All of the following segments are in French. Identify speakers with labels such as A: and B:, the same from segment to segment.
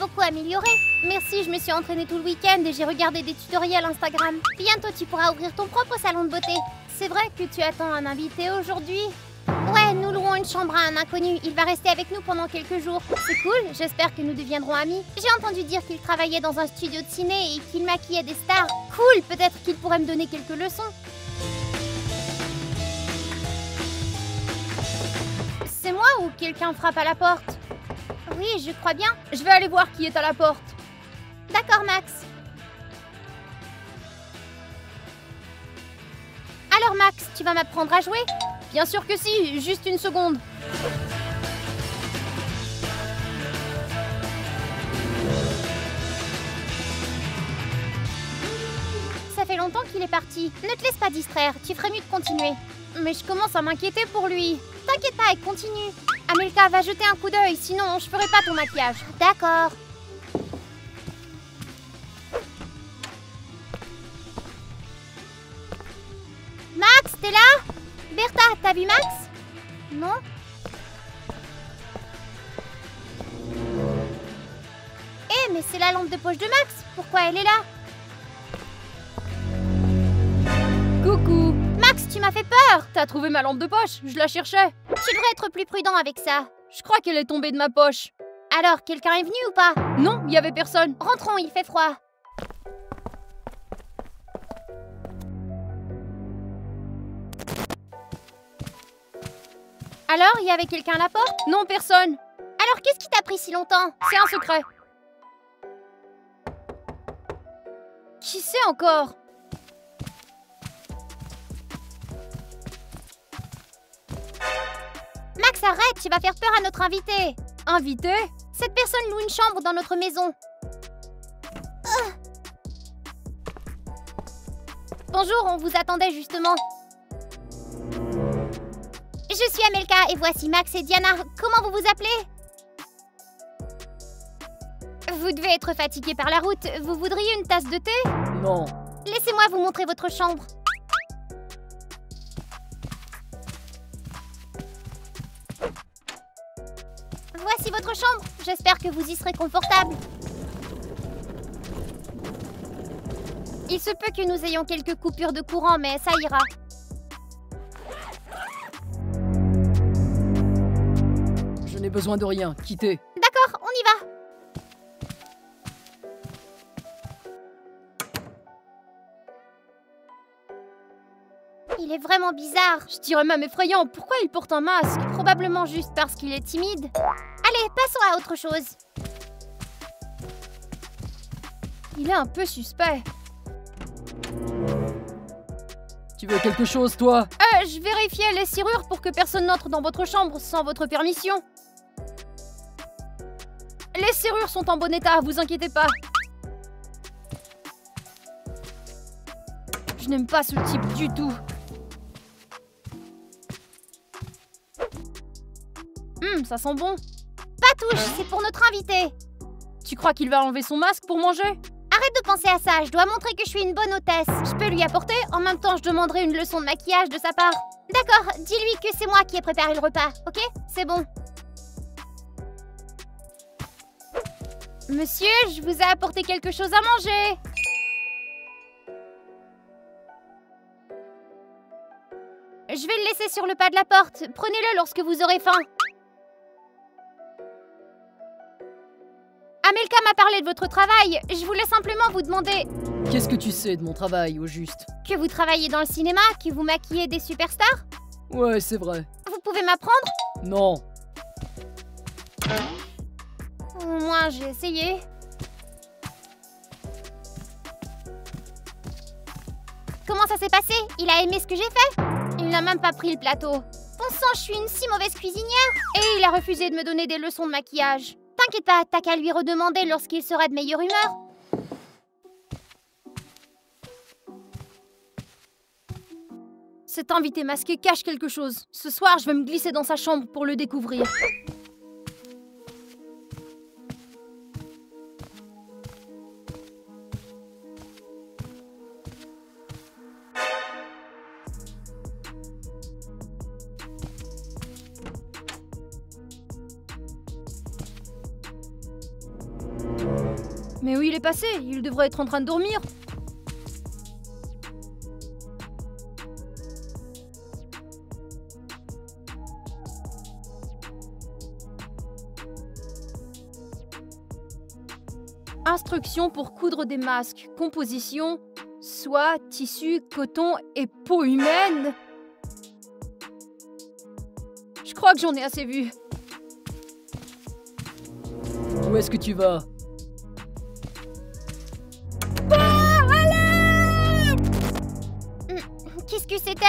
A: beaucoup amélioré. Merci, je me suis entraînée tout le week-end et j'ai regardé des tutoriels Instagram. Bientôt, tu pourras ouvrir ton propre salon de beauté. C'est vrai que tu attends un invité aujourd'hui? Ouais, nous louons une chambre à un inconnu. Il va rester avec nous pendant quelques jours. C'est cool, j'espère que nous deviendrons amis. J'ai entendu dire qu'il travaillait dans un studio de ciné et qu'il maquillait des stars. Cool, peut-être qu'il pourrait me donner quelques leçons. C'est moi ou quelqu'un frappe à la porte? Oui, je crois bien. Je vais aller voir qui est à la porte. D'accord, Max. Alors, Max, tu vas m'apprendre à jouer? Bien sûr que si, juste une seconde. Ça fait longtemps qu'il est parti. Ne te laisse pas distraire, tu ferais mieux de continuer. Mais je commence à m'inquiéter pour lui. T'inquiète pas, elle continue. Amelka, va jeter un coup d'œil, sinon je ferai pas ton maquillage. D'accord. Max, t'es là? Bertha, t'as vu Max? Non? Eh, mais c'est la lampe de poche de Max. Pourquoi elle est là?
B: Coucou!
A: Max, tu m'as fait peur.
B: T'as trouvé ma lampe de poche? Je la cherchais.
A: Tu devrais être plus prudent avec ça.
B: Je crois qu'elle est tombée de ma poche.
A: Alors, quelqu'un est venu ou pas?
B: Non, il y avait personne.
A: Rentrons, il fait froid. Alors, il y avait quelqu'un à la porte?
B: Non, personne.
A: Alors, qu'est-ce qui t'a pris si longtemps?
B: C'est un secret. Qui c'est encore?
A: Max, arrête, tu vas faire peur à notre invité.
B: Invité?
A: Cette personne loue une chambre dans notre maison. Bonjour, on vous attendait justement. Je suis Amelka et voici Max et Diana. Comment vous vous appelez? Vous devez être fatigué par la route. Vous voudriez une tasse de thé?
B: Non.
A: Laissez-moi vous montrer votre chambre. Voici votre chambre. J'espère que vous y serez confortable. Il se peut que nous ayons quelques coupures de courant, mais ça ira.
B: Je n'ai besoin de rien. Quittez.
A: D'accord, on y va. Il est vraiment bizarre.
B: Je dirais même effrayant. Pourquoi il porte un masque?
A: Probablement juste parce qu'il est timide. Allez, passons à autre chose.
B: Il est un peu suspect. Tu veux quelque chose, toi?
A: Je vérifiais les serrures pour que personne n'entre dans votre chambre sans votre permission.
B: Les serrures sont en bon état, vous inquiétez pas. Je n'aime pas ce type du tout. Ça sent bon.
A: Pas touche, c'est pour notre invité.
B: Tu crois qu'il va enlever son masque pour manger?
A: Arrête de penser à ça, je dois montrer que je suis une bonne hôtesse. Je peux lui apporter, en même temps je demanderai une leçon de maquillage de sa part. D'accord, dis-lui que c'est moi qui ai préparé le repas, ok? C'est bon.
B: Monsieur, je vous ai apporté quelque chose à manger.
A: Je vais le laisser sur le pas de la porte. Prenez-le lorsque vous aurez faim. Amelka m'a parlé de votre travail. Je voulais simplement vous demander...
B: Qu'est-ce que tu sais de mon travail, au juste?
A: Que vous travaillez dans le cinéma, que vous maquillez des superstars?
B: Ouais, c'est vrai.
A: Vous pouvez m'apprendre?
B: Non.
A: Au moins, j'ai essayé. Comment ça s'est passé? Il a aimé ce que j'ai fait? Il n'a même pas pris le plateau. Bon sang, je suis une si mauvaise cuisinière. Et il a refusé de me donner des leçons de maquillage. T'inquiète pas, t'as qu'à lui redemander lorsqu'il sera de meilleure humeur.
B: Cet invité masqué cache quelque chose. Ce soir, je vais me glisser dans sa chambre pour le découvrir. Mais où il est passé? Il devrait être en train de dormir. Instructions pour coudre des masques. Composition, soie, tissu, coton et peau humaine. Je crois que j'en ai assez vu.
C: Où est-ce que tu vas?
A: Qu'est-ce que c'était?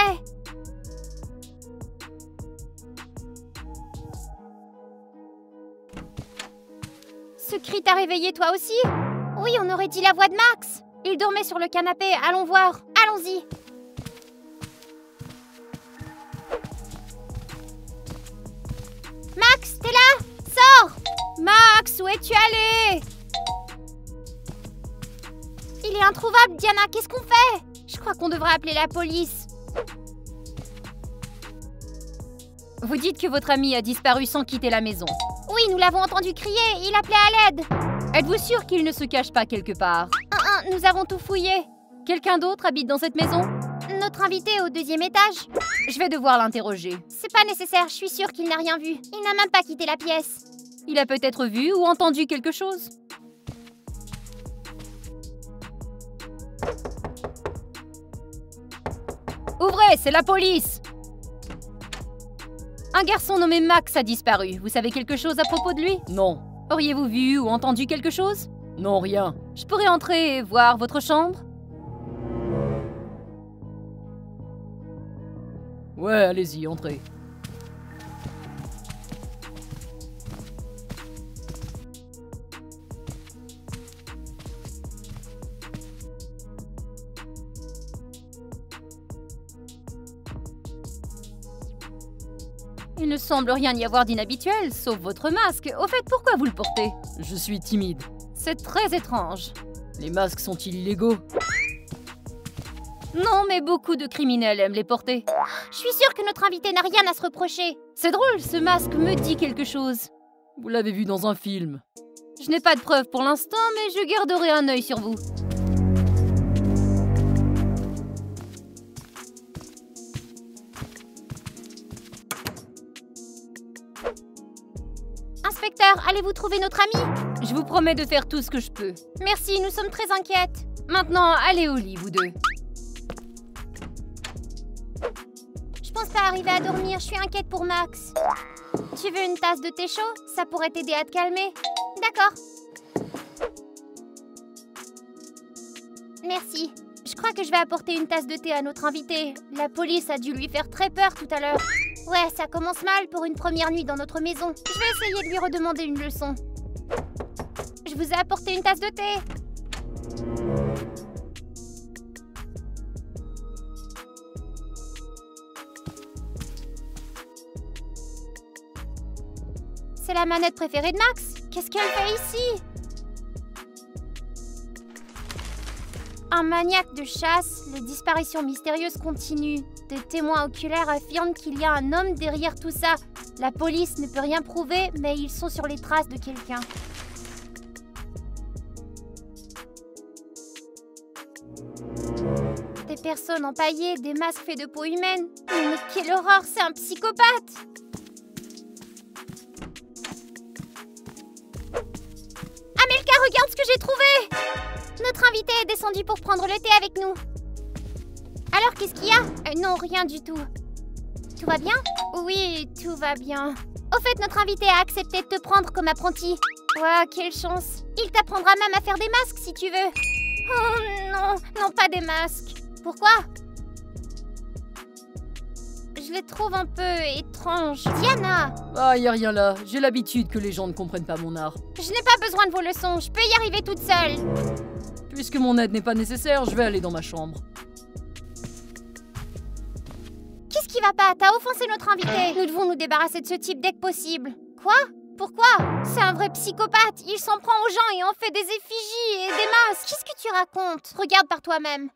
A: Ce cri t'a réveillé toi aussi? Oui, on aurait dit la voix de Max. Il dormait sur le canapé, allons voir. Allons-y. Max, t'es là? Sors!
B: Max, où es-tu allé?
A: Il est introuvable, Diana, qu'est-ce qu'on fait?
B: Je crois qu'on devrait appeler la police. Vous dites que votre ami a disparu sans quitter la maison.
A: Oui, nous l'avons entendu crier, il appelait à l'aide.
B: Êtes-vous sûr qu'il ne se cache pas quelque part?
A: Nous avons tout fouillé.
B: Quelqu'un d'autre habite dans cette maison?
A: Notre invité au 2e étage.
B: Je vais devoir l'interroger.
A: C'est pas nécessaire, je suis sûre qu'il n'a rien vu. Il n'a même pas quitté la pièce.
B: Il a peut-être vu ou entendu quelque chose. Ouvrez, c'est la police! Un garçon nommé Max a disparu. Vous savez quelque chose à propos de lui?
C: Non.
B: Auriez-vous vu ou entendu quelque chose?
C: Non, rien.
B: Je pourrais entrer et voir votre chambre?
C: Ouais, allez-y, entrez.
B: Il ne semble rien y avoir d'inhabituel, sauf votre masque. Au fait, pourquoi vous le portez?
C: Je suis timide.
B: C'est très étrange.
C: Les masques sont-ils illégaux?
B: Non, mais beaucoup de criminels aiment les porter.
A: Je suis sûre que notre invité n'a rien à se reprocher.
B: C'est drôle, ce masque me dit quelque chose.
C: Vous l'avez vu dans un film.
B: Je n'ai pas de preuves pour l'instant, mais je garderai un œil sur vous.
A: Inspecteur, allez-vous trouver notre ami?
B: Je vous promets de faire tout ce que je peux.
A: Merci, nous sommes très inquiètes.
B: Maintenant, allez au lit, vous deux.
A: Je pense pas arriver à dormir, je suis inquiète pour Max. Tu veux une tasse de thé chaud? Ça pourrait t'aider à te calmer. D'accord. Merci. Je crois que je vais apporter une tasse de thé à notre invité. La police a dû lui faire très peur tout à l'heure. Ouais, ça commence mal pour une première nuit dans notre maison. Je vais essayer de lui redemander une leçon. Je vous ai apporté une tasse de thé. C'est la manette préférée de Max. Qu'est-ce qu'elle fait ici? Un maniaque de chasse, les disparitions mystérieuses continuent. Des témoins oculaires affirment qu'il y a un homme derrière tout ça. La police ne peut rien prouver, mais ils sont sur les traces de quelqu'un. Des personnes empaillées, des masques faits de peau humaine. Mais quelle horreur, c'est un psychopathe! Amelka, regarde ce que j'ai trouvé! Notre invité est descendu pour prendre le thé avec nous. Alors, qu'est-ce qu'il y a? Non, rien du tout. Tout va bien? Oui, tout va bien. Au fait, notre invité a accepté de te prendre comme apprenti. Ouah, quelle chance. Il t'apprendra même à faire des masques si tu veux. Oh non, non pas des masques. Pourquoi? Je les trouve un peu étranges. Diana!
C: Ah, y a rien là. J'ai l'habitude que les gens ne comprennent pas mon art.
A: Je n'ai pas besoin de vos leçons, je peux y arriver toute seule.
C: Puisque mon aide n'est pas nécessaire, je vais aller dans ma chambre.
A: Qu'est-ce qui va pas? T'as offensé notre invité. Nous devons nous débarrasser de ce type dès que possible. Quoi? Pourquoi? C'est un vrai psychopathe. Il s'en prend aux gens et en fait des effigies et des masques. Qu'est-ce que tu racontes? Regarde par toi-même.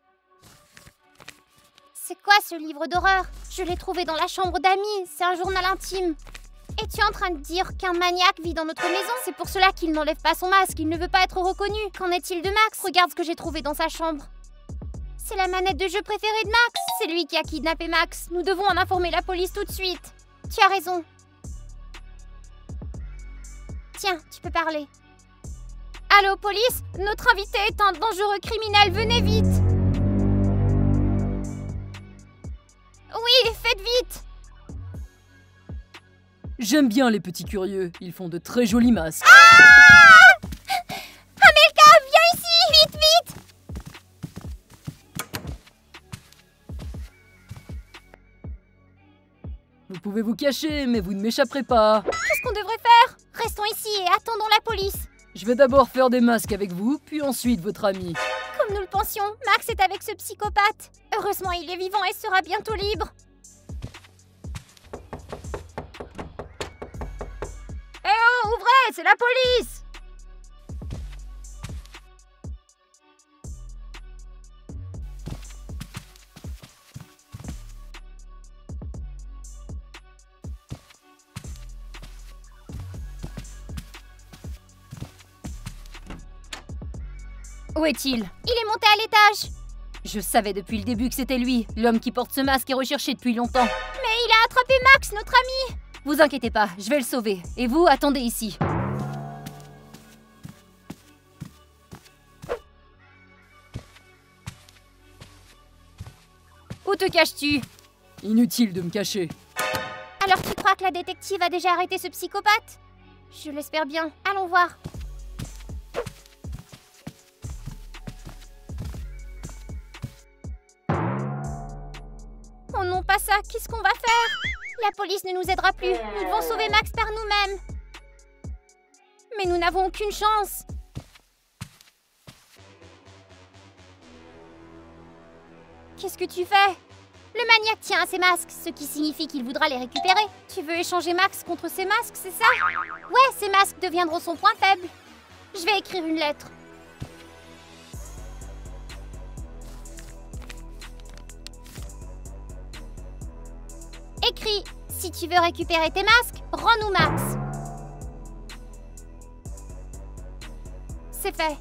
A: C'est quoi ce livre d'horreur? Je l'ai trouvé dans la chambre d'amis. C'est un journal intime. Et Es-tu en train de dire qu'un maniaque vit dans notre maison? C'est pour cela qu'il n'enlève pas son masque, il ne veut pas être reconnu. Qu'en est-il de Max? Regarde ce que j'ai trouvé dans sa chambre. C'est la manette de jeu préférée de Max. C'est lui qui a kidnappé Max. Nous devons en informer la police tout de suite. Tu as raison. Tiens, tu peux parler. Allô, police? Notre invité est un dangereux criminel, venez vite! Oui, faites vite!
C: J'aime bien les petits curieux, ils font de très jolis masques.
A: Ah! Amelka, viens ici! Vite, vite!
C: Vous pouvez vous cacher, mais vous ne m'échapperez pas.
A: Qu'est-ce qu'on devrait faire? Restons ici et attendons la police.
C: Je vais d'abord faire des masques avec vous, puis ensuite votre ami.
A: Comme nous le pensions, Max est avec ce psychopathe. Heureusement, il est vivant et sera bientôt libre.
B: Eh oh, ouvrez, c'est la police! Où est-il?
A: Il est monté à l'étage.
B: Je savais depuis le début que c'était lui. L'homme qui porte ce masque est recherché depuis longtemps.
A: Mais il a attrapé Max, notre ami.
B: Vous inquiétez pas, je vais le sauver. Et vous, attendez ici. Où te caches-tu?
C: Inutile de me cacher.
A: Alors tu crois que la détective a déjà arrêté ce psychopathe? Je l'espère bien. Allons voir. Oh non, pas ça. Qu'est-ce qu'on va faire? La police ne nous aidera plus. Nous devons sauver Max par nous-mêmes. Mais nous n'avons aucune chance. Qu'est-ce que tu fais? Le maniaque tient à ses masques, ce qui signifie qu'il voudra les récupérer. Tu veux échanger Max contre ses masques, c'est ça? Ouais, ces masques deviendront son point faible. Je vais écrire une lettre. Écris, si tu veux récupérer tes masques, rends-nous Max. C'est fait.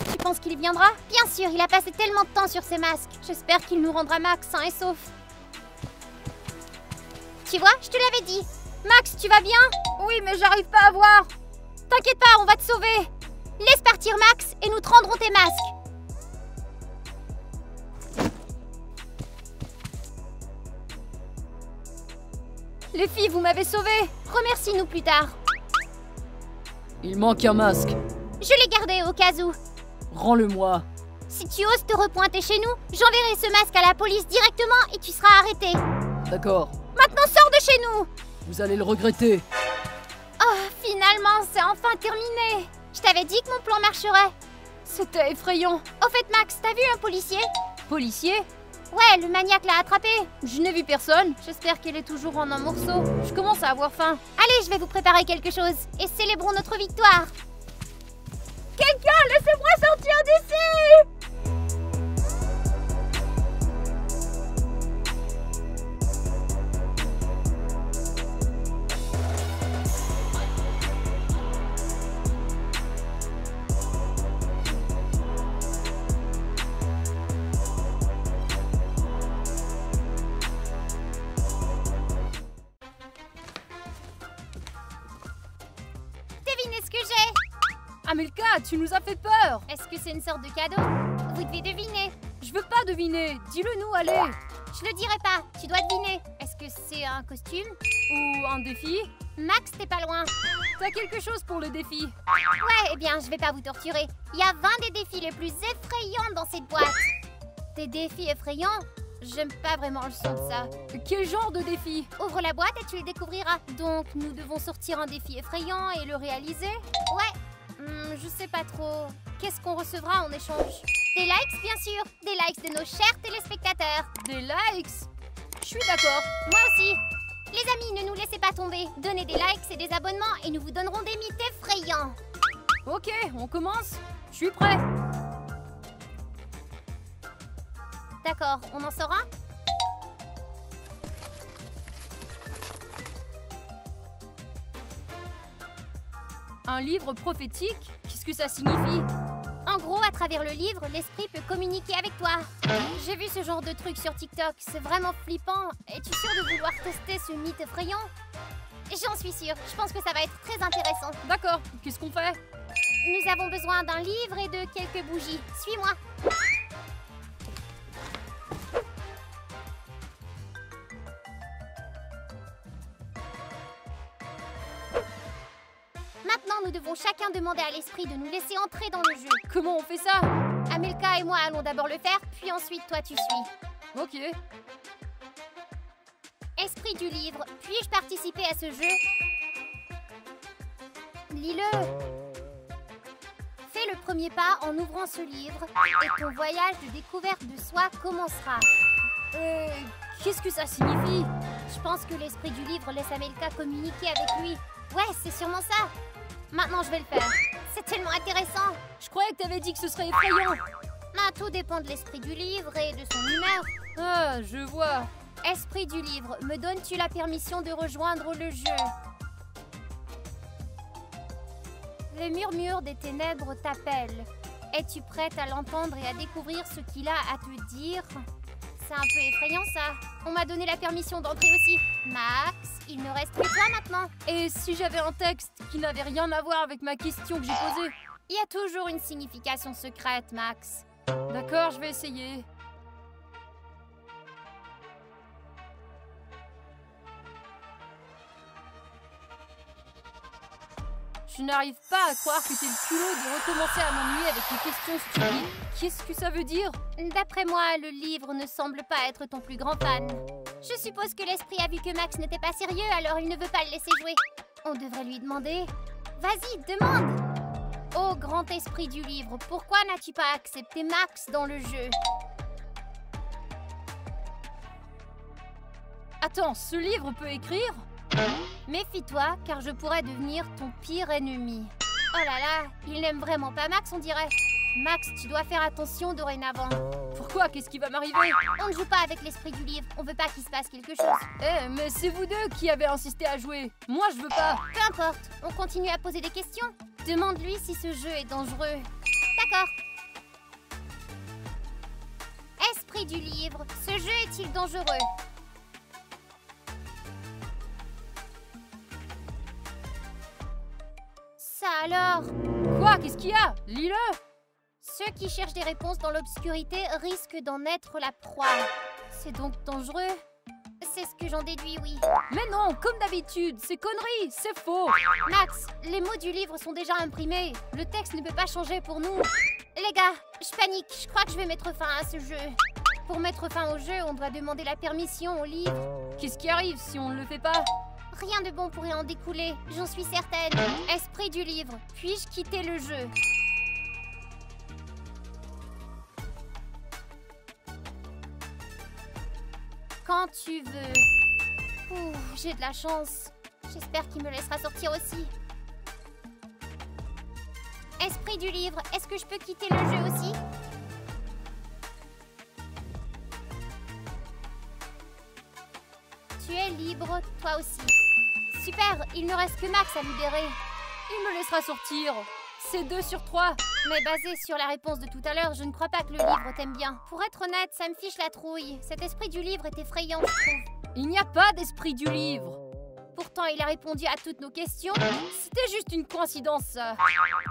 A: Tu penses qu'il viendra? Bien sûr, il a passé tellement de temps sur ses masques. J'espère qu'il nous rendra Max sain et sauf. Tu vois, je te l'avais dit. Max, tu vas bien?
B: Oui, mais j'arrive pas à voir.
A: T'inquiète pas, on va te sauver. Laisse partir Max et nous te rendrons tes masques.
B: Les filles, vous m'avez sauvée.
A: Remercie-nous plus tard.
C: Il manque un masque.
A: Je l'ai gardé au cas où.
C: Rends-le-moi.
A: Si tu oses te repointer chez nous, j'enverrai ce masque à la police directement et tu seras arrêté.
C: D'accord.
A: Maintenant, sors de chez nous.
C: Vous allez le regretter.
A: Oh, finalement, c'est enfin terminé. Je t'avais dit que mon plan marcherait.
B: C'était effrayant.
A: Au fait, Max, t'as vu un policier?
B: Policier?
A: Ouais, le maniaque l'a attrapé.
B: Je n'ai vu personne.
A: J'espère qu'elle est toujours en un morceau.
B: Je commence à avoir faim.
A: Allez, je vais vous préparer quelque chose et célébrons notre victoire.
B: Quelqu'un, laissez-moi sortir d'ici!
A: Devinez ce que j'ai.
B: Amelka, tu nous as fait peur.
A: Est-ce que c'est une sorte de cadeau? Vous devez deviner.
B: Je veux pas deviner. Dis-le nous, allez.
A: Je le dirai pas. Tu dois deviner. Est-ce que c'est un costume?
B: Ou un défi?
A: Max, t'es pas loin.
B: T'as quelque chose pour le défi?
A: Ouais, eh bien, je vais pas vous torturer. Il y a 20 des défis les plus effrayants dans cette boîte. Des défis effrayants? J'aime pas vraiment le son de ça.
B: Quel genre de défi?
A: Ouvre la boîte et tu le découvriras. Donc, nous devons sortir un défi effrayant et le réaliser? Ouais, je sais pas trop. qu'est-ce qu'on recevra en échange? Des likes, bien sûr. Des likes de nos chers téléspectateurs.
B: Des likes? Je suis d'accord.
A: Moi aussi. Les amis, ne nous laissez pas tomber. Donnez des likes et des abonnements et nous vous donnerons des mythes effrayants.
B: Ok, on commence. Je suis prêt.
A: D'accord, on en sort un?
B: Un livre prophétique? Qu'est-ce que ça signifie?
A: En gros, à travers le livre, l'esprit peut communiquer avec toi. J'ai vu ce genre de truc sur TikTok, c'est vraiment flippant. Es-tu sûr de vouloir tester ce mythe effrayant? J'en suis sûre, je pense que ça va être très intéressant.
B: D'accord, qu'est-ce qu'on fait?
A: Nous avons besoin d'un livre et de quelques bougies. Suis-moi. Maintenant, nous devons chacun demander à l'esprit de nous laisser entrer dans le jeu.
B: Comment on fait ça?
A: Amelka et moi allons d'abord le faire, puis ensuite toi tu suis.
B: Ok.
A: Esprit du livre, puis-je participer à ce jeu? Lis-le. Fais le premier pas en ouvrant ce livre et ton voyage de découverte de soi commencera.
B: Qu'est-ce que ça signifie?
A: Je pense que l'esprit du livre laisse Amelka communiquer avec lui. Ouais, c'est sûrement ça. Maintenant, je vais le faire. C'est tellement intéressant.
B: Je croyais que t'avais dit que ce serait effrayant.
A: Tout dépend de l'esprit du livre et de son humeur.
B: Ah, je vois.
A: Esprit du livre, me donnes-tu la permission de rejoindre le jeu? Le murmure des ténèbres t'appelle. Es-tu prête à l'entendre et à découvrir ce qu'il a à te dire? C'est un peu effrayant ça. On m'a donné la permission d'entrer aussi. Max, il ne reste que toi maintenant.
B: Et si j'avais un texte qui n'avait rien à voir avec ma question que j'ai posée?
A: Il y a toujours une signification secrète, Max.
B: D'accord, je vais essayer. Je n'arrive pas à croire que t'aies le culot de recommencer à m'ennuyer avec des questions stupides. Qu'est-ce que ça veut dire?
A: D'après moi, le livre ne semble pas être ton plus grand fan. Je suppose que l'esprit a vu que Max n'était pas sérieux, alors il ne veut pas le laisser jouer. On devrait lui demander. Vas-y, demande! Ô grand esprit du livre, pourquoi n'as-tu pas accepté Max dans le jeu?
B: Attends, ce livre peut écrire?
A: Méfie-toi, car je pourrais devenir ton pire ennemi. Oh là là, il n'aime vraiment pas Max, on dirait. Max, tu dois faire attention dorénavant.
B: Pourquoi? Qu'est-ce qui va m'arriver?
A: On ne joue pas avec l'esprit du livre, on veut pas qu'il se passe quelque chose.
B: Mais c'est vous deux qui avez insisté à jouer. Moi, je veux pas.
A: Peu importe, on continue à poser des questions. Demande-lui si ce jeu est dangereux. D'accord. Esprit du livre, ce jeu est-il dangereux? Ça alors?
B: Quoi? Qu'est-ce qu'il y a? Lis-le!
A: Ceux qui cherchent des réponses dans l'obscurité risquent d'en être la proie. C'est donc dangereux? C'est ce que j'en déduis, oui.
B: Mais non, comme d'habitude, c'est conneries, c'est faux!
A: Max, les mots du livre sont déjà imprimés. Le texte ne peut pas changer pour nous. Les gars, je panique, je crois que je vais mettre fin à ce jeu. Pour mettre fin au jeu, on doit demander la permission au livre.
B: Qu'est-ce qui arrive si on ne le fait pas?
A: Rien de bon pourrait en découler, j'en suis certaine. Esprit du livre, puis-je quitter le jeu? Quand tu veux. Ouh, j'ai de la chance. J'espère qu'il me laissera sortir aussi. Esprit du livre, est-ce que je peux quitter le jeu aussi? Tu es libre, toi aussi. Super, il ne reste que Max à libérer.
B: Il me laissera sortir. C'est 2 sur 3.
A: Mais basé sur la réponse de tout à l'heure, je ne crois pas que le livre t'aime bien. Pour être honnête, ça me fiche la trouille. Cet esprit du livre est effrayant, je trouve.
B: Il n'y a pas d'esprit du livre.
A: Pourtant, il a répondu à toutes nos questions.
B: C'était juste une coïncidence, ça.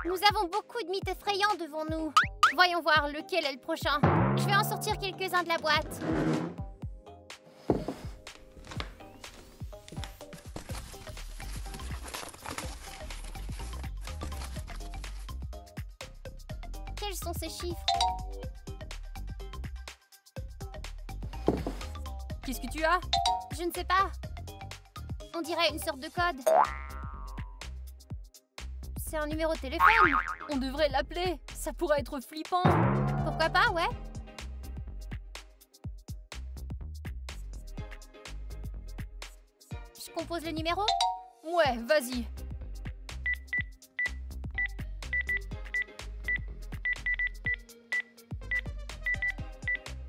A: Nous avons beaucoup de mythes effrayants devant nous. Voyons voir lequel est le prochain. Je vais en sortir quelques-uns de la boîte. Quels sont ces chiffres?
B: Qu'est-ce que tu as?
A: Je ne sais pas. On dirait une sorte de code. C'est un numéro de téléphone.
B: On devrait l'appeler. Ça pourrait être flippant.
A: Pourquoi pas, ouais. Je compose le numéro?
B: Ouais, vas-y.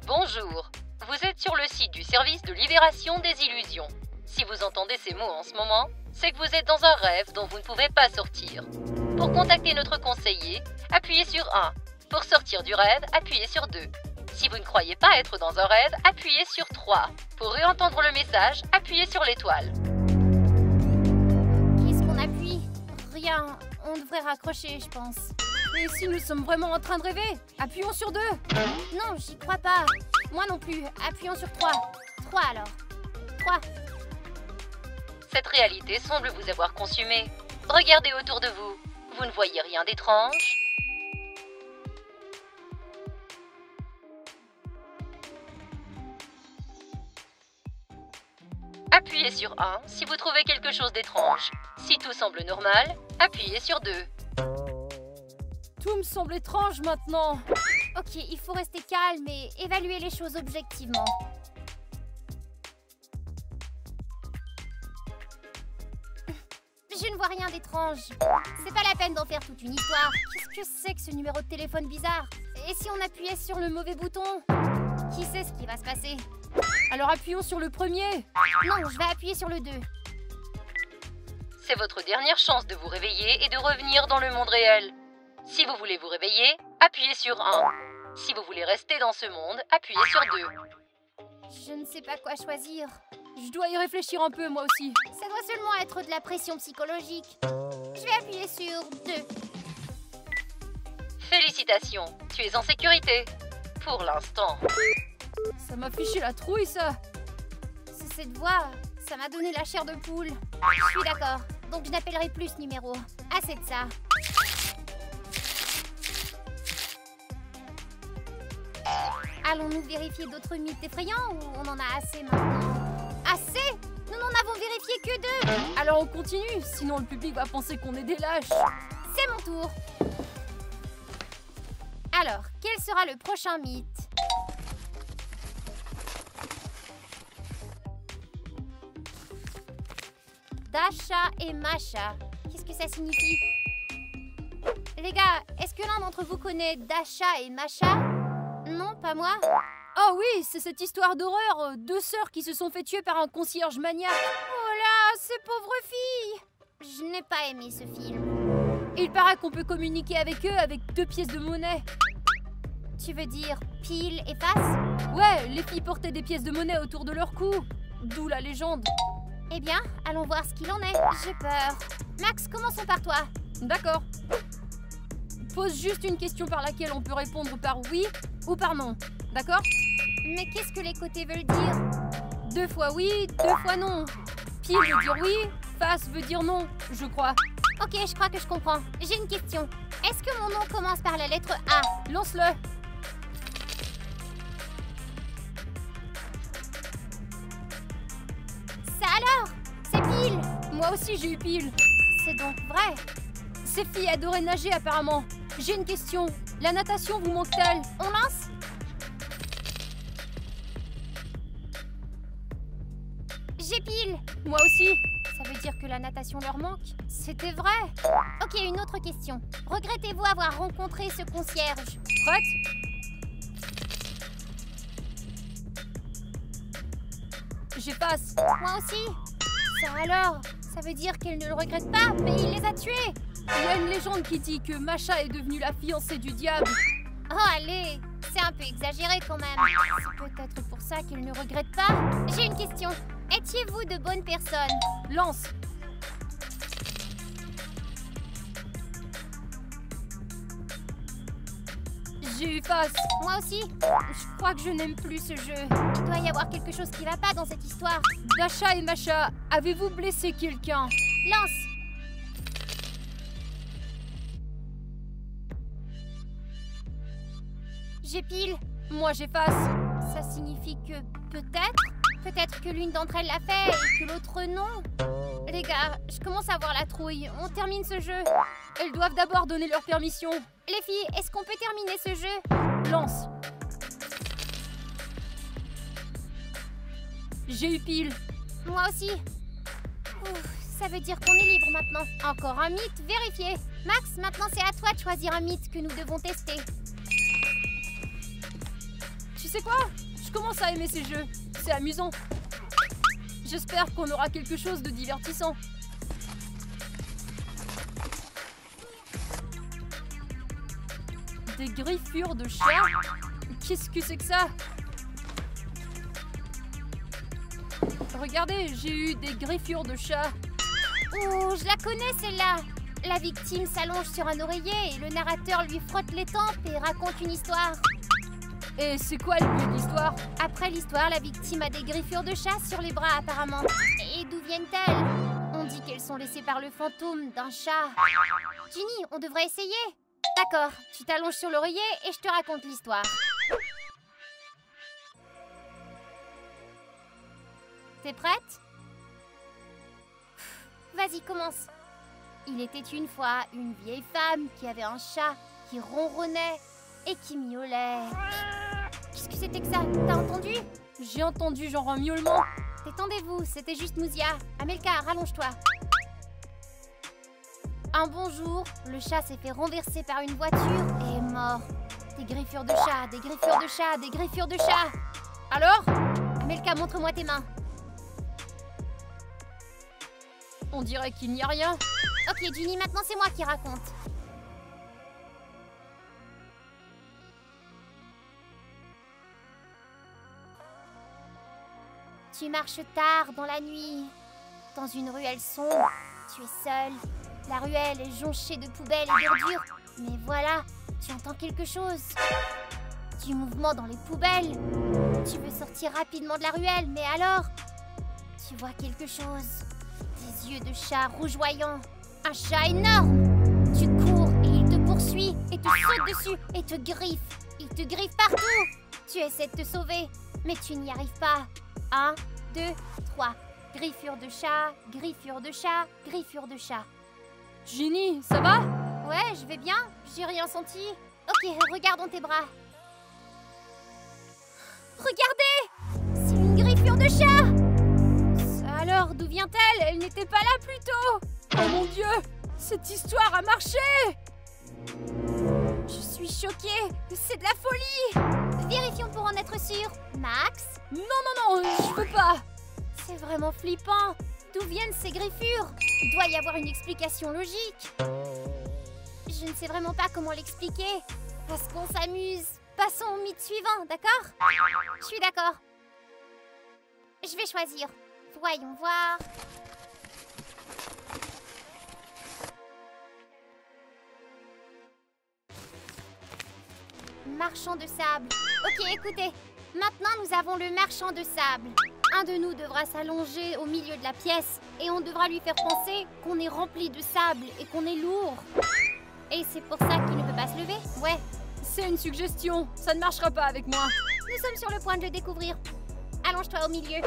D: Bonjour, vous êtes sur le site du service de libération des illusions. Si vous entendez ces mots en ce moment, c'est que vous êtes dans un rêve dont vous ne pouvez pas sortir. Pour contacter notre conseiller, appuyez sur 1. Pour sortir du rêve, appuyez sur 2. Si vous ne croyez pas être dans un rêve, appuyez sur 3. Pour réentendre le message, appuyez sur l'étoile.
A: Qu'est-ce qu'on appuie? Rien. On devrait raccrocher, je pense.
B: Mais si nous sommes vraiment en train de rêver, appuyons sur 2.
A: Non, j'y crois pas. Moi non plus. Appuyons sur 3. 3 alors. 3.
D: Cette réalité semble vous avoir consumé. Regardez autour de vous. Vous ne voyez rien d'étrange? Appuyez sur 1 si vous trouvez quelque chose d'étrange. Si tout semble normal, appuyez sur 2.
B: Tout me semble étrange maintenant.
A: Ok, il faut rester calme et évaluer les choses objectivement. Je ne vois rien d'étrange. C'est pas la peine d'en faire toute une histoire. Qu'est-ce que c'est que ce numéro de téléphone bizarre? Et si on appuyait sur le mauvais bouton? Qui sait ce qui va se passer?
B: Alors appuyons sur le premier.
A: Non, je vais appuyer sur le 2.
D: C'est votre dernière chance de vous réveiller et de revenir dans le monde réel. Si vous voulez vous réveiller, appuyez sur 1. Si vous voulez rester dans ce monde, appuyez sur 2.
A: Je ne sais pas quoi choisir.
B: Je dois y réfléchir un peu moi aussi.
A: Ça doit seulement être de la pression psychologique. Je vais appuyer sur 2.
D: Félicitations, tu es en sécurité. Pour l'instant.
B: Ça m'a fiché la trouille ça.
A: C'est cette voix, ça m'a donné la chair de poule. Je suis d'accord, donc je n'appellerai plus ce numéro. Assez de ça. Allons-nous vérifier d'autres mythes effrayants ou on en a assez maintenant? Assez? Nous n'en avons vérifié que 2.
B: Alors on continue, sinon le public va penser qu'on est des lâches.
A: C'est mon tour. Alors, quel sera le prochain mythe? Dasha et Masha. Qu'est-ce que ça signifie? Les gars, est-ce que l'un d'entre vous connaît Dasha et Masha? Non, pas moi.
B: Oh oui, c'est cette histoire d'horreur, 2 sœurs qui se sont fait tuer par un concierge maniaque.
A: Oh là, ces pauvres filles! Je n'ai pas aimé ce film.
B: Il paraît qu'on peut communiquer avec eux avec 2 pièces de monnaie.
A: Tu veux dire pile et face?
B: Ouais, les filles portaient des pièces de monnaie autour de leur cou. D'où la légende.
A: Eh bien, allons voir ce qu'il en est. J'ai peur. Max, commençons par toi.
B: D'accord. Pose juste une question par laquelle on peut répondre par oui ou par non. D'accord?
A: Mais qu'est-ce que les côtés veulent dire?
B: 2 fois oui, 2 fois non. Pile veut dire oui, face veut dire non, je crois.
A: Ok, je crois que je comprends. J'ai une question. Est-ce que mon nom commence par la lettre A?
B: Lance-le.
A: Ça alors? C'est pile.
B: Moi aussi j'ai eu pile.
A: C'est donc vrai.
B: Ces filles adoraient nager apparemment. J'ai une question. La natation vous manque-t-elle?
A: On lance? J'ai pile.
B: Moi aussi.
A: Ça veut dire que la natation leur manque? C'était vrai. Ok, une autre question. Regrettez-vous avoir rencontré ce concierge?
B: Prête? J'efface.
A: Moi aussi. Ça alors? Ça veut dire qu'elle ne le regrette pas, mais il les a tués.
B: Il y a une légende qui dit que Masha est devenue la fiancée du diable.
A: Oh allez, c'est un peu exagéré quand même. C'est peut-être pour ça qu'elle ne regrette pas. J'ai une question. Étiez-vous de bonnes personnes?
B: Lance. J'ai eu face.
A: Moi aussi.
B: Je crois que je n'aime plus ce jeu.
A: Il doit y avoir quelque chose qui va pas dans cette histoire.
B: Dasha et Masha, avez-vous blessé quelqu'un?
A: Lance. J'ai pile.
B: Moi j'efface.
A: Ça signifie que peut-être? Peut-être que l'une d'entre elles l'a fait et que l'autre non. Les gars, je commence à avoir la trouille. On termine ce jeu.
B: Elles doivent d'abord donner leur permission.
A: Les filles, est-ce qu'on peut terminer ce jeu?
B: Lance. J'ai eu pile.
A: Moi aussi. Ouf, ça veut dire qu'on est libre maintenant. Encore un mythe vérifié. Max, maintenant c'est à toi de choisir un mythe que nous devons tester.
B: Tu sais quoi? Je commence à aimer ces jeux. C'est amusant. J'espère qu'on aura quelque chose de divertissant. Des griffures de chat? Qu'est-ce que c'est que ça? Regardez, j'ai eu des griffures de chat.
A: Oh, je la connais celle-là. La victime s'allonge sur un oreiller et le narrateur lui frotte les tempes et raconte une histoire.
B: Et c'est quoi le but de l'histoire?
A: Après l'histoire, la victime a des griffures de chat sur les bras apparemment. Et d'où viennent-elles? On dit qu'elles sont laissées par le fantôme d'un chat. Ginny, on devrait essayer. D'accord, tu t'allonges sur l'oreiller et je te raconte l'histoire. T'es prête? Vas-y, commence. Il était une fois une vieille femme qui avait un chat qui ronronnait et qui miaulait. Qu'est-ce que c'était que ça? T'as entendu?
B: J'ai entendu genre un miaulement.
A: Détendez-vous, c'était juste Mouzia. Amelka, rallonge-toi. Un bon jour, le chat s'est fait renverser par une voiture et est mort. Des griffures de chat, des griffures de chat, des griffures de chat.
B: Alors?
A: Amelka, montre-moi tes mains.
B: On dirait qu'il n'y a rien.
A: Ok, Ginny, maintenant c'est moi qui raconte. Tu marches tard dans la nuit, dans une ruelle sombre. Tu es seule. La ruelle est jonchée de poubelles et d'ordures. Mais voilà, tu entends quelque chose. Du mouvement dans les poubelles. Tu veux sortir rapidement de la ruelle, mais alors, tu vois quelque chose. Des yeux de chat rougeoyants. Un chat énorme. Tu cours et il te poursuit et te saute dessus et te griffe. Il te griffe partout. Tu essaies de te sauver, mais tu n'y arrives pas. 1, 2, 3. Griffure de chat, griffure de chat, griffure de chat.
B: Ginny, ça va?
A: Ouais, je vais bien. J'ai rien senti. Ok, regardons tes bras. Regardez! C'est une griffure de chat!
B: Ça alors, d'où vient-elle? Elle n'était pas là plus tôt! Oh mon Dieu! Cette histoire a marché! Je suis choquée! C'est de la folie!
A: Vérifions pour en être sûr. Max?
B: Non, non, non, je peux pas!
A: C'est vraiment flippant. D'où viennent ces griffures? Il doit y avoir une explication logique. Je ne sais vraiment pas comment l'expliquer. Parce qu'on s'amuse. Passons au mythe suivant, d'accord? Je suis d'accord. Je vais choisir. Voyons voir. Marchand de sable. Ok, écoutez. Maintenant, nous avons le marchand de sable. Un de nous devra s'allonger au milieu de la pièce et on devra lui faire penser qu'on est rempli de sable et qu'on est lourd. Et c'est pour ça qu'il ne peut pas se lever? Ouais.
B: C'est une suggestion. Ça ne marchera pas avec moi.
A: Nous sommes sur le point de le découvrir. Allonge-toi au milieu.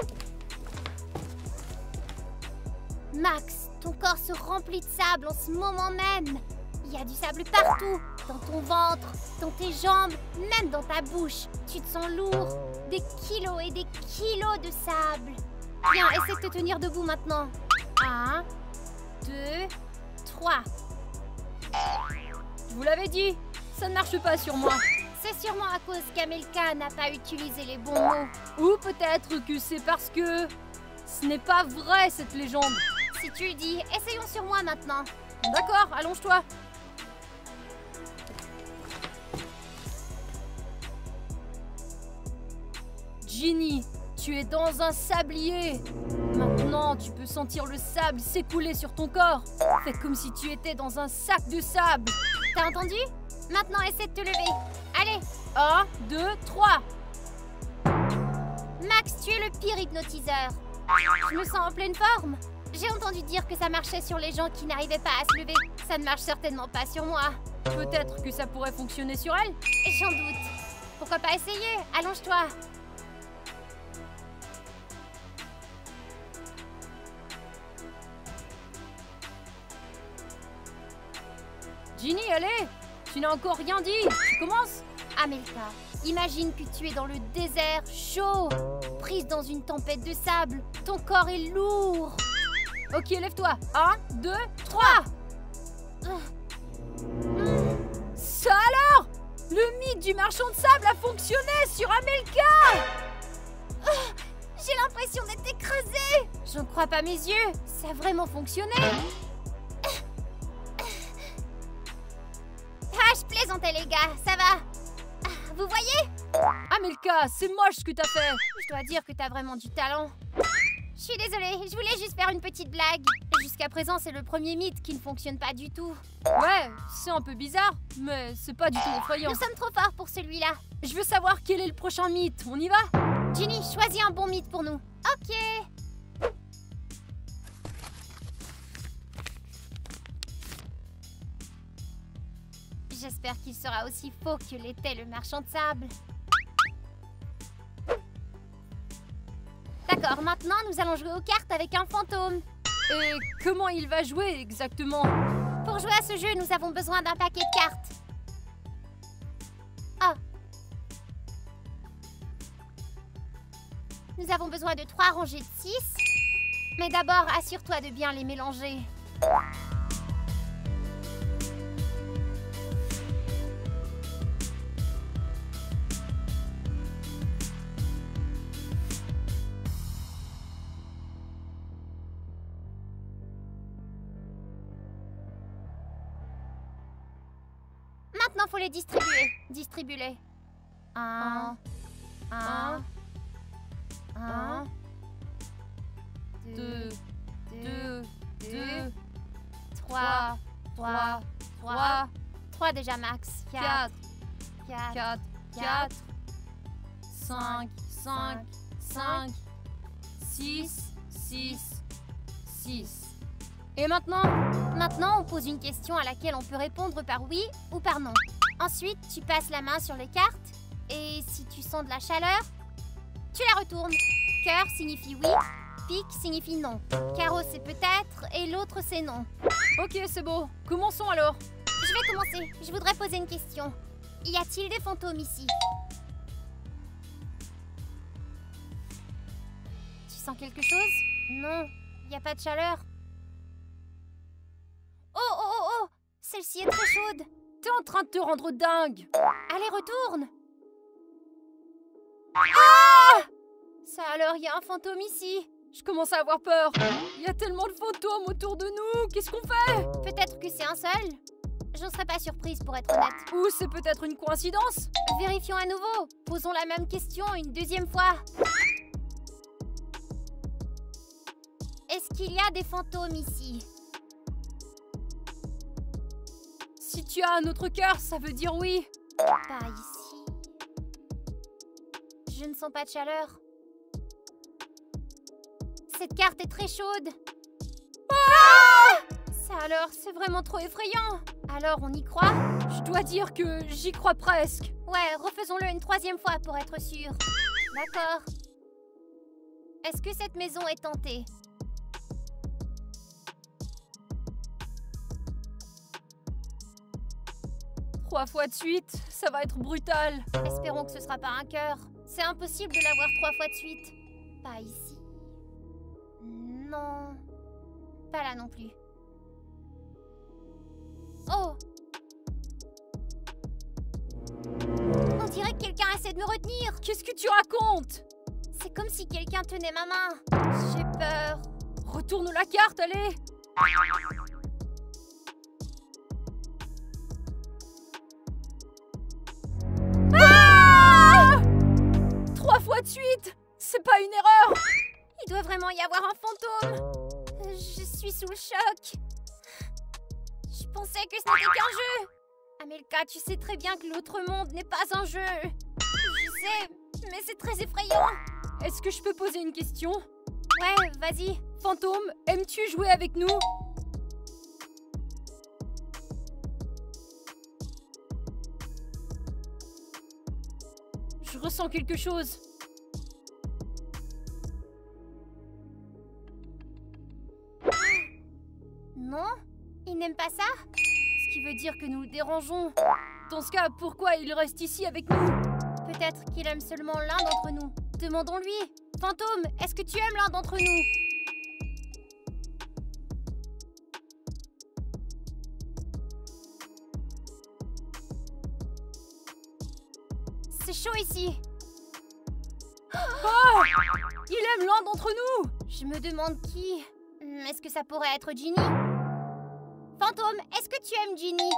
A: Max, ton corps se remplit de sable en ce moment même. Il y a du sable partout, dans ton ventre, dans tes jambes, même dans ta bouche. Tu te sens lourd, des kilos et des kilos de sable. Viens, essaie de te tenir debout maintenant. 1, 2, 3.
B: Je vous l'avais dit, ça ne marche pas sur moi.
A: C'est sûrement à cause qu'Amelka n'a pas utilisé les bons mots.
B: Ou peut-être que c'est parce que ce n'est pas vrai cette légende.
A: Si tu le dis, essayons sur moi maintenant.
B: D'accord, allonge-toi. Ginny, tu es dans un sablier. Maintenant, tu peux sentir le sable s'écouler sur ton corps. Fais comme si tu étais dans un sac de sable.
A: T'as entendu? Maintenant, essaie de te lever. Allez.
B: 1, 2, 3.
A: Max, tu es le pire hypnotiseur. Je me sens en pleine forme. J'ai entendu dire que ça marchait sur les gens qui n'arrivaient pas à se lever. Ça ne marche certainement pas sur moi.
B: Peut-être que ça pourrait fonctionner sur elle.
A: J'en doute. Pourquoi pas essayer? Allonge-toi.
B: Ginny, allez! Tu n'as encore rien dit! Tu commences?
A: Amelka, imagine que tu es dans le désert, chaud, prise dans une tempête de sable. Ton corps est lourd.
B: Ok, lève-toi. 1, 2, 3! Ça alors? Le mythe du marchand de sable a fonctionné sur Amelka!
A: J'ai l'impression d'être écrasée. J'en crois pas mes yeux. Ça a vraiment fonctionné. Ah, je plaisantais les gars, ça va. Ah, vous voyez?
B: Amelka, c'est moche ce que t'as fait!
A: Je dois dire que t'as vraiment du talent. Je suis désolée, je voulais juste faire une petite blague. Jusqu'à présent, c'est le premier mythe qui ne fonctionne pas du tout.
B: Ouais, c'est un peu bizarre, mais c'est pas du tout effrayant.
A: Nous sommes trop forts pour celui-là.
B: Je veux savoir quel est le prochain mythe, on y va?
A: Ginny, choisis un bon mythe pour nous. Ok. J'espère qu'il sera aussi faux que l'était le marchand de sable. D'accord, maintenant nous allons jouer aux cartes avec un fantôme.
B: Et comment il va jouer exactement?
A: Pour jouer à ce jeu, nous avons besoin d'un paquet de cartes. Oh. Nous avons besoin de 3 rangées de 6. Mais d'abord, assure-toi de bien les mélanger. Maintenant, faut les distribuer. Distribue-les. 1, 1, 1, 2, 2, 2, 3, 3, 3, 3 déjà max. 4, 4,
B: 4, 4, 5, 5, 5, 6, 6, 6. Et maintenant?
A: Maintenant, on pose une question à laquelle on peut répondre par oui ou par non. Ensuite, tu passes la main sur les cartes et si tu sens de la chaleur, tu la retournes. Cœur signifie oui, pique signifie non. Carreau, c'est peut-être et l'autre, c'est non.
B: Ok, c'est beau. Commençons alors.
A: Je vais commencer. Je voudrais poser une question. Y a-t-il des fantômes ici? Tu sens quelque chose? Non, y a pas de chaleur. Oh, oh, oh, oh! Celle-ci est très chaude.
B: T'es en train de te rendre dingue.
A: Allez, retourne. Ah! Ça alors, il y a un fantôme ici.
B: Je commence à avoir peur. Il y a tellement de fantômes autour de nous. Qu'est-ce qu'on fait?
A: Peut-être que c'est un seul. Je ne serais pas surprise pour être honnête.
B: Ou c'est peut-être une coïncidence?
A: Vérifions à nouveau. Posons la même question une deuxième fois. Est-ce qu'il y a des fantômes ici?
B: Si tu as un autre cœur, ça veut dire oui.
A: Pas ici. Je ne sens pas de chaleur. Cette carte est très chaude. Ah! Ça alors, c'est vraiment trop effrayant. Alors, on y croit?
B: Je dois dire que j'y crois presque.
A: Ouais, refaisons-le une troisième fois pour être sûr. D'accord. Est-ce que cette maison est hantée?
B: Trois fois de suite, ça va être brutal.
A: Espérons que ce sera pas un cœur. C'est impossible de l'avoir 3 fois de suite. Pas ici. Non. Pas là non plus. Oh! On dirait que quelqu'un essaie de me retenir.
B: Qu'est-ce que tu racontes?
A: C'est comme si quelqu'un tenait ma main. J'ai peur.
B: Retourne la carte, allez! Ah! 3 fois de suite! C'est pas une erreur!
A: Il doit vraiment y avoir un fantôme. Je suis sous le choc. Je pensais que ce n'était qu'un jeu. Amelka, tu sais très bien que l'autre monde n'est pas un jeu. Je sais, mais c'est très effrayant.
B: Est-ce que je peux poser une question?
A: Ouais, vas-y.
B: Fantôme, aimes-tu jouer avec nous? Je ressens quelque chose.
A: Non, il n'aime pas ça. Ce qui
B: veut dire que nous le dérangeons. Dans ce cas, pourquoi il reste ici avec nous?
A: Peut-être qu'il aime seulement l'un d'entre nous. Demandons-lui. Fantôme, est-ce que tu aimes l'un d'entre nous? C'est chaud ici.
B: Oh! Il aime l'un d'entre nous!
A: Je me demande qui. Est-ce que ça pourrait être Ginny? Fantôme, est-ce que tu aimes Ginny?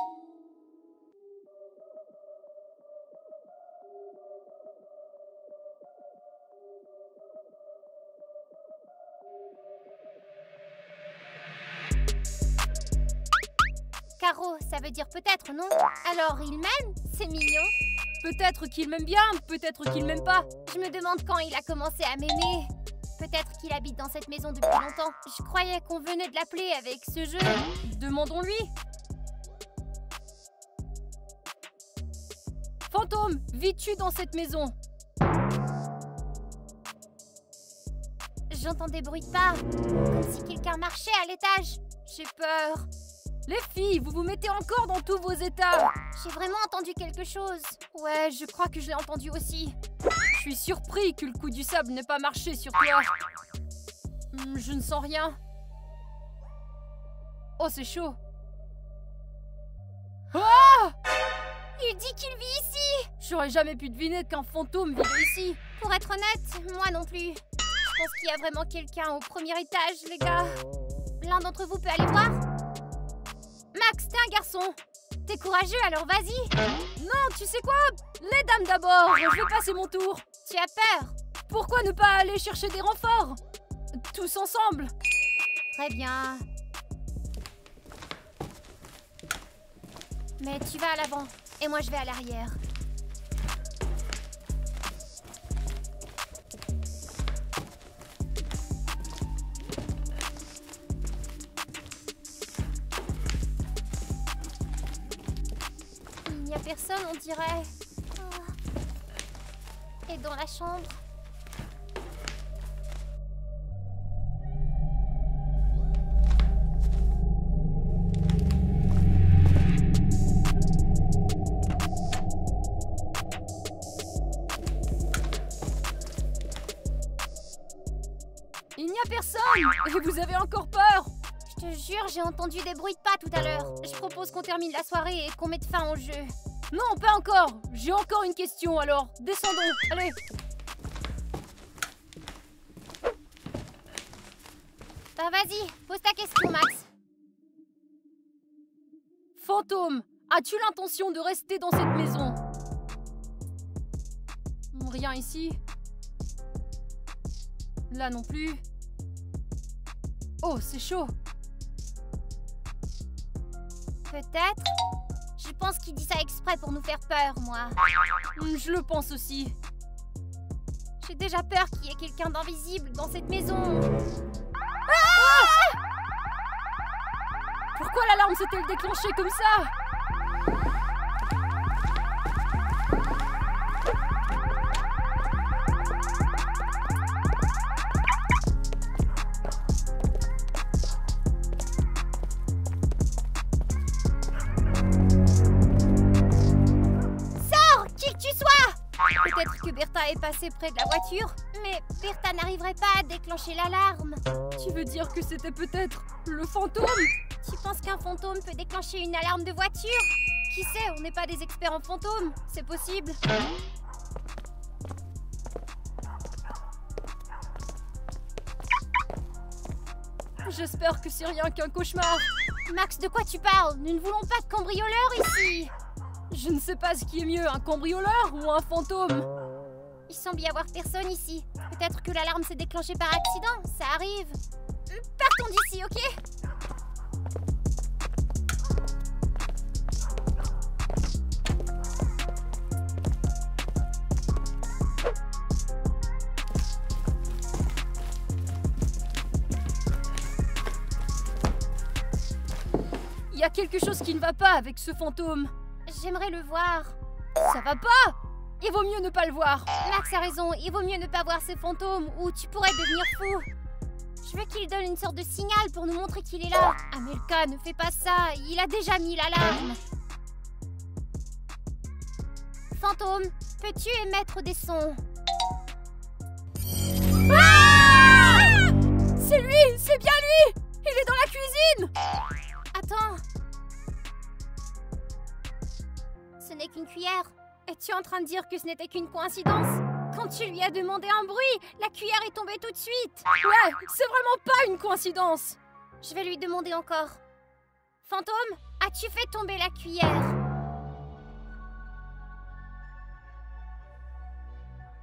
A: Caro, ça veut dire peut-être, non? Alors, il m'aime? C'est mignon.
B: Peut-être qu'il m'aime bien, peut-être qu'il m'aime pas.
A: Je me demande quand il a commencé à m'aimer. Peut-être qu'il habite dans cette maison depuis longtemps. Je croyais qu'on venait de l'appeler avec ce jeu.
B: Demandons-lui. Fantôme, vis-tu dans cette maison?
A: J'entends des bruits de pas, comme si quelqu'un marchait à l'étage. J'ai peur.
B: Les filles, vous vous mettez encore dans tous vos états.
A: J'ai vraiment entendu quelque chose.
B: Ouais, je crois que je l'ai entendu aussi. Je suis surpris que le coup du sable n'ait pas marché sur toi. Je ne sens rien. Oh, c'est chaud. Oh!
A: Il dit qu'il vit ici.
B: J'aurais jamais pu deviner qu'un fantôme vivait ici.
A: Pour être honnête, moi non plus. Je pense qu'il y a vraiment quelqu'un au premier étage, les gars. L'un d'entre vous peut aller voir? Max, t'es un garçon. T'es courageux, alors vas-y.
B: Non, tu sais quoi? Les dames d'abord. Je vais passer mon tour.
A: Tu as peur?
B: Pourquoi ne pas aller chercher des renforts? Tous ensemble.
A: Très bien. Mais tu vas à l'avant, et moi je vais à l'arrière. Il n'y a personne, on dirait. Et dans la chambre.
B: Il n'y a personne! Et vous avez encore peur?
A: Je te jure, j'ai entendu des bruits de pas tout à l'heure. Je propose qu'on termine la soirée et qu'on mette fin au jeu.
B: Non, pas encore. J'ai encore une question alors. Descendons, allez.
A: Bah vas-y, pose ta question, Max.
B: Fantôme, as-tu l'intention de rester dans cette maison? Rien ici. Là non plus. Oh, c'est chaud.
A: Peut-être. Je pense qu'il dit ça exprès pour nous faire peur, moi.
B: Je le pense aussi.
A: J'ai déjà peur qu'il y ait quelqu'un d'invisible dans cette maison.
B: Pourquoi l'alarme s'est-elle déclenchée comme ça?
A: Peut-être que Bertha est passée près de la voiture, mais Bertha n'arriverait pas à déclencher l'alarme.
B: Tu veux dire que c'était peut-être le fantôme?
A: Tu penses qu'un fantôme peut déclencher une alarme de voiture? Qui sait, on n'est pas des experts en fantômes, c'est possible.
B: J'espère que c'est rien qu'un cauchemar.
A: Max, de quoi tu parles? Nous ne voulons pas de cambrioleurs ici.
B: Je ne sais pas ce qui est mieux, un cambrioleur ou un fantôme.
A: Il semble y avoir personne ici. Peut-être que l'alarme s'est déclenchée par accident, ça arrive. Partons d'ici, ok?
B: Il y a quelque chose qui ne va pas avec ce fantôme.
A: J'aimerais le voir.
B: Ça va pas? Il vaut mieux ne pas le voir.
A: Max a raison, il vaut mieux ne pas voir ces fantômes ou tu pourrais devenir fou. Je veux qu'il donne une sorte de signal pour nous montrer qu'il est là. Amelka, ne fais pas ça. Il a déjà mis l'alarme. Fantôme, peux-tu émettre des sons?
B: Ah! C'est lui! C'est bien lui! Il est dans la cuisine!
A: Attends. Ce n'est qu'une cuillère. Es-tu en train de dire que ce n'était qu'une coïncidence? Quand tu lui as demandé un bruit, la cuillère est tombée tout de suite.
B: Ouais, c'est vraiment pas une coïncidence!
A: Je vais lui demander encore. Fantôme, as-tu fait tomber la cuillère?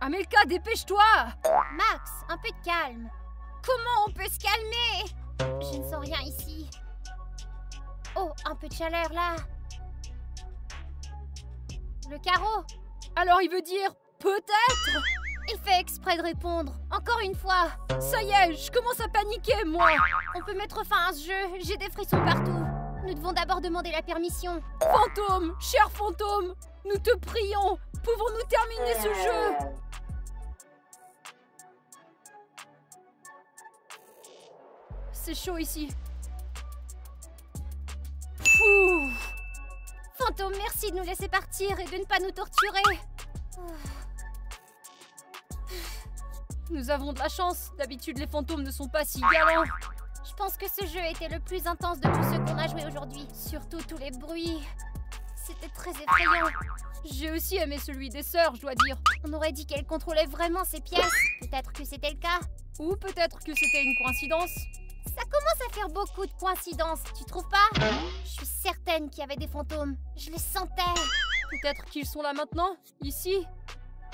B: Amelka, dépêche-toi!
A: Max, un peu de calme. Comment on peut se calmer? Je ne sens rien ici. Oh, un peu de chaleur là. Le carreau.
B: Alors il veut dire peut-être?
A: Il fait exprès de répondre. Encore une fois.
B: Ça y est, je commence à paniquer, moi!
A: On peut mettre fin à ce jeu. J'ai des frissons partout. Nous devons d'abord demander la permission.
B: Fantôme, cher fantôme, nous te prions, pouvons-nous terminer ce jeu? C'est chaud ici. Ouh.
A: Fantôme, merci de nous laisser partir et de ne pas nous torturer.
B: Nous avons de la chance. D'habitude, les fantômes ne sont pas si galants.
A: Je pense que ce jeu était le plus intense de tous ceux qu'on a joué aujourd'hui. Surtout tous les bruits. C'était très effrayant.
B: J'ai aussi aimé celui des sœurs, je dois dire.
A: On aurait dit qu'elles contrôlaient vraiment ces pièces. Peut-être que c'était le cas.
B: Ou peut-être que c'était une coïncidence.
A: Ça commence à faire beaucoup de coïncidences, tu trouves pas? Je suis certaine qu'il y avait des fantômes. Je les sentais.
B: Peut-être qu'ils sont là maintenant, ici.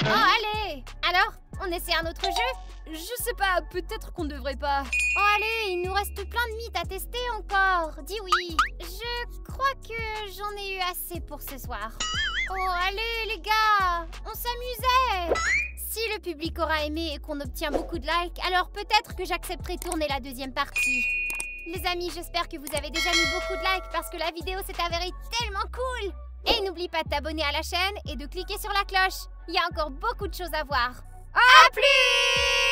A: Oh, allez! Alors, on essaie un autre jeu?
B: Je sais pas, peut-être qu'on ne devrait pas.
A: Oh, allez, il nous reste plein de mythes à tester encore. Dis oui. Je crois que j'en ai eu assez pour ce soir. Oh, allez, les gars! On s'amusait! Si le public aura aimé et qu'on obtient beaucoup de likes, alors peut-être que j'accepterai de tourner la deuxième partie. Les amis, j'espère que vous avez déjà mis beaucoup de likes parce que la vidéo s'est avérée tellement cool. Et n'oublie pas de t'abonner à la chaîne et de cliquer sur la cloche. Il y a encore beaucoup de choses à voir. À plus!